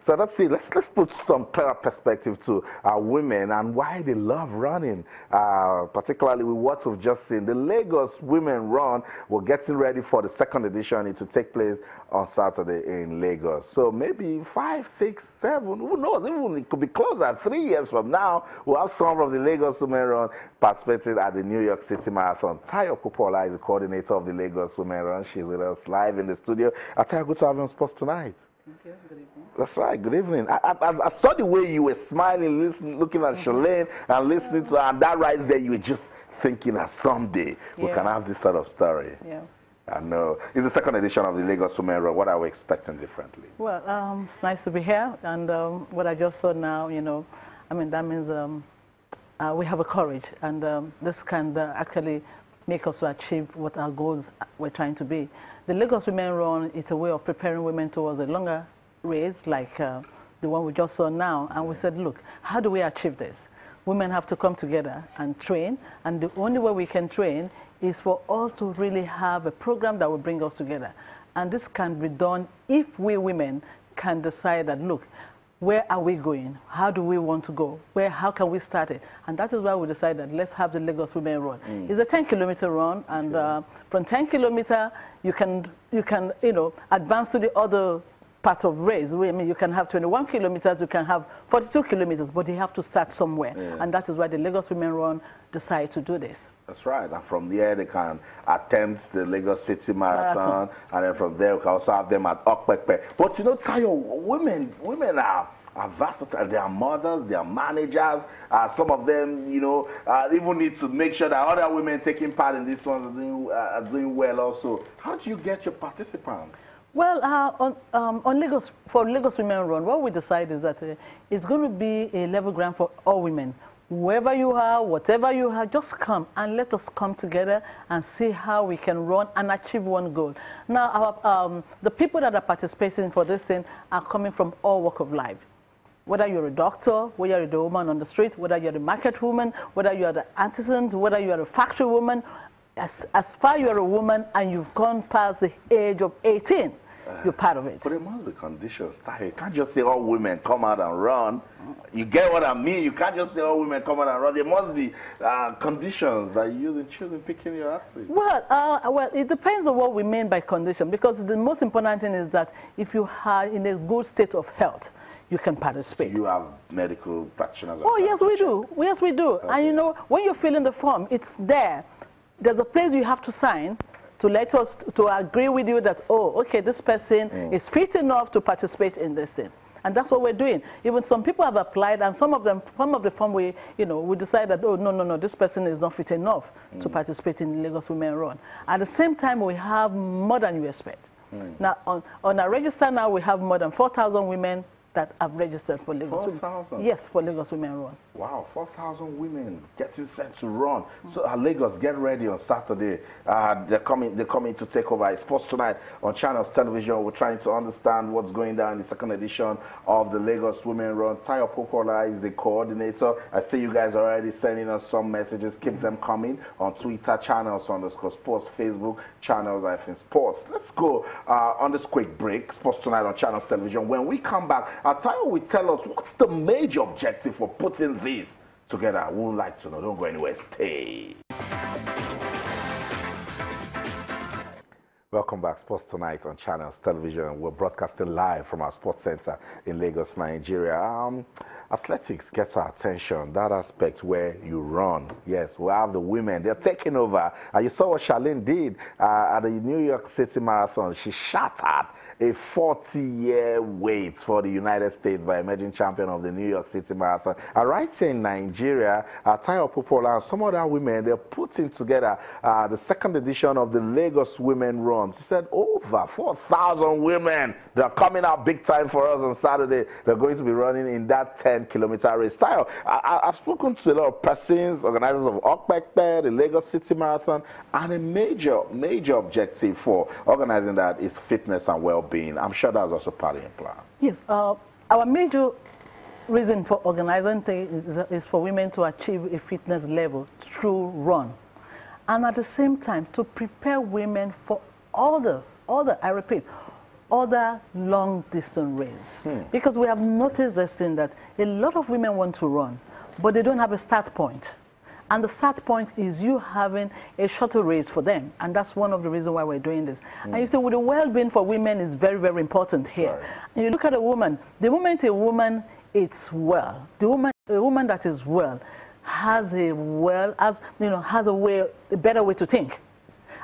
So let's see, let's put some clearer perspective to women and why they love running, particularly with what we've just seen. The Lagos Women Run, we're getting ready for the second edition. It will take place on Saturday in Lagos. So maybe 5, 6, 7, who knows, even it could be closer. 3 years from now, we'll have some from the Lagos Women Run participating at the New York City Marathon. Tayo Popola is the coordinator of the Lagos Women Run. She's with us live in the studio. Tayo, good to have you on Sports Tonight. Thank you. Good evening. That's right. Good evening. I saw the way you were smiling, looking at Shalane and listening to her, and that right there, you were just thinking that someday we can have this sort of story. Yeah. I know. It's the second edition of the Lagos Women Run. What are we expecting differently? Well, it's nice to be here, and what I just saw now, I mean, that means we have a courage, and this can actually make us to achieve what our goals we're trying to be. The Lagos Women Run is a way of preparing women towards a longer race like the one we just saw now. And we said, look, how do we achieve this? Women have to come together and train. And the only way we can train is for us to really have a program that will bring us together. And this can be done if we women can decide that, look, where are we going? How do we want to go? How can we start it? And that is why we decided, let's have the Lagos Women Run. It's a 10-kilometer run, and from 10 kilometer, you can advance to the other part of race. I mean, you can have 21 kilometers, you can have 42 kilometers, but you have to start somewhere. Yeah. And that is why the Lagos Women Run decided to do this. That's right. And from there, they can attempt the Lagos City Marathon. And then from there, we can also have them at Okpekpe. But Tayo, women are versatile. They are mothers, they are managers. Some of them, even need to make sure that other women taking part in this one are doing well also. How do you get your participants? Well, for Lagos Women Run, what we decided is that it's going to be a level ground for all women. Wherever you are, whatever you have, just come and let us come together and see how we can run and achieve one goal. Now, the people that are participating for this thing are coming from all walks of life. Whether you're a doctor, whether you're the woman on the street, whether you're the market woman, whether you're the artisan, whether you're a factory woman, as far you're a woman and you've gone past the age of 18, you're part of it. But there must be conditions. You can't just say all women come out and run. You get what I mean? You can't just say all women come out and run. There must be conditions that you use in picking your athletes. Well, it depends on what we mean by condition, because the most important thing is that if you are in a good state of health, you can participate. So you have medical practitioners? Oh, yes, we do. Yes, we do. Okay. And when you're filling the form, it's there. There's a place you have to sign to let us to agree with you that, oh, okay, this person is fit enough to participate in this thing. And that's what we're doing. Even some people have applied, and some of the form we decide that, oh, no, this person is not fit enough to participate in the Lagos Women Run. At the same time, we have more than you expect. Now, on our register now, we have more than 4,000 women that have registered for Lagos. 4,000? Yes, for Lagos Women Run. Wow, 4,000 women getting set to run. So Lagos, get ready on Saturday. They're coming to take over Sports Tonight on Channels Television. We're trying to understand what's going down in the second edition of the Lagos Women Run. Tayo Popola is the coordinator. I see you guys are already sending us some messages. Keep them coming on Twitter, Channels_Sports, Facebook, Channels-Sports. Let's go on this quick break. Sports Tonight on Channels Television. When we come back, Tayo will tell us what's the major objective for putting this together. We would like to know. Don't go anywhere. Stay. Welcome back. Sports Tonight on Channels Television. We're broadcasting live from our sports center in Lagos, Nigeria. Athletics gets our attention, that aspect where you run. Yes, we have the women. They're taking over. You saw what Shalane did at the New York City Marathon. She shattered a 40-year wait for the United States by emerging champion of the New York City Marathon. Right here in Nigeria, Tayo Popola and some other women, they're putting together the second edition of the Lagos Women Run. She said over 4,000 women, they're coming out big time for us on Saturday. They're going to be running in that 10-kilometer race. Tayo, I've spoken to a lot of persons, organizers of Okpekpe, the Lagos City Marathon, and a major objective for organizing that is fitness and well-being. I'm sure that's also part of your plan. Yes, our major reason for organizing things is for women to achieve a fitness level through run, and at the same time to prepare women for all the I repeat, other long distance race. Because we have noticed this thing that a lot of women want to run, but they don't have a start point. And the start point is you having a shorter race for them. And that's one of the reasons why we're doing this. And you see, with the well-being for women is very, very important here. Right. And you look at a woman, the moment a woman is well, a woman that is well has a better way to think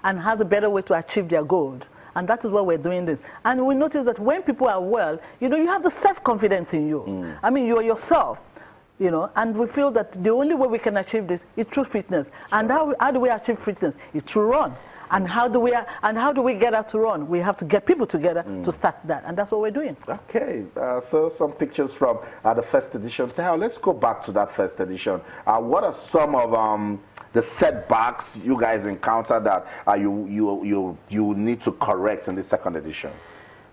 and has a better way to achieve their goals. And that is why we're doing this. And we notice that when people are well, you have the self-confidence in you. I mean, you are yourself. And we feel that the only way we can achieve this is through fitness. And how do we achieve fitness? It's through run. And how do we get out to run? We have to get people together to start that, and that's what we're doing. Okay, so some pictures from the first edition. Tayo, let's go back to that first edition. What are some of the setbacks you guys encountered that you need to correct in the second edition?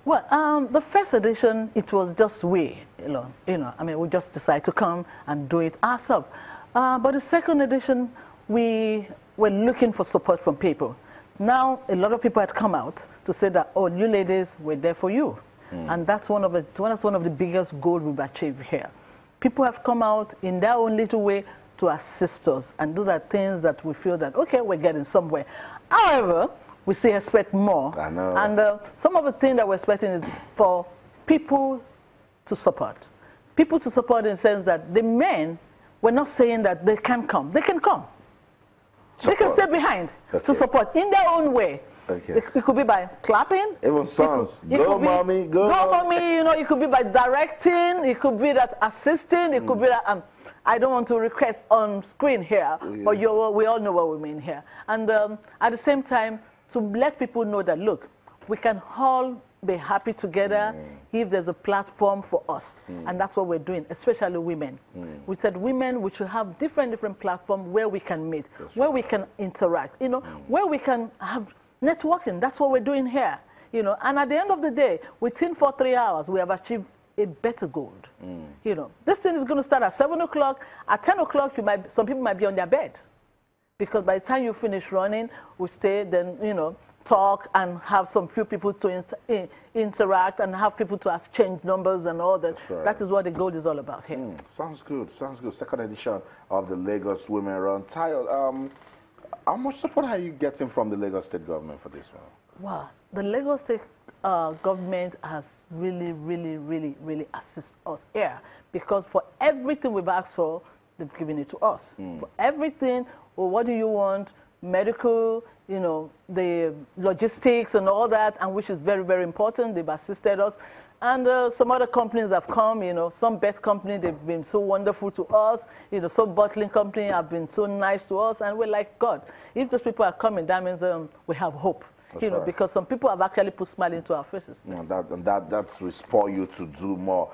Well, the first edition, it was just we alone. I mean, we just decided to come and do it ourselves. But the second edition, we were looking for support from people. Now, a lot of people had come out to say that, oh, you ladies, we're there for you. And that's one of the biggest goals we've achieved here. People have come out in their own little way to assist us. And those are things that we feel that, okay, we're getting somewhere. However, we still expect more. I know. And some of the things that we're expecting is for people to support. People to support in the sense that the men, we're not saying that they can't come. They can come. Support. They can stay behind to support in their own way. Okay. It could be by clapping. Even songs. Go, mommy, go. Go, mommy. It could be by directing. It could be that assisting. It could be that I don't want to request on screen here, but we all know what we mean here. And at the same time, to let people know that, look, we can all be happy together if there's a platform for us. And that's what we're doing, especially women. We said women, we should have different platforms where we can meet, where we can interact, where we can have networking. That's what we're doing here. And at the end of the day, within 3 hours, we have achieved a better goal. This thing is going to start at 7 o'clock. At 10 o'clock, some people might be on their bed. Because by the time you finish running, we stay, then, talk and have some few people to interact and have people to exchange numbers and all that. Right. That is what the goal is all about here. Sounds good. Sounds good. Second edition of the Lagos Women Run. Tayo, how much support are you getting from the Lagos State government for this one? Wow. The Lagos State government has really, really, really, really assisted us here. Because for everything we've asked for, they've given it to us. For everything, well, what do you want? Medical, the logistics and all that, and which is very, very important. They've assisted us. And some other companies have come, some bet company, they've been so wonderful to us. Some bottling company have been so nice to us. And we're like, God, if those people are coming, that means we have hope. Because some people have actually put smile into our faces. That's spur you to do more.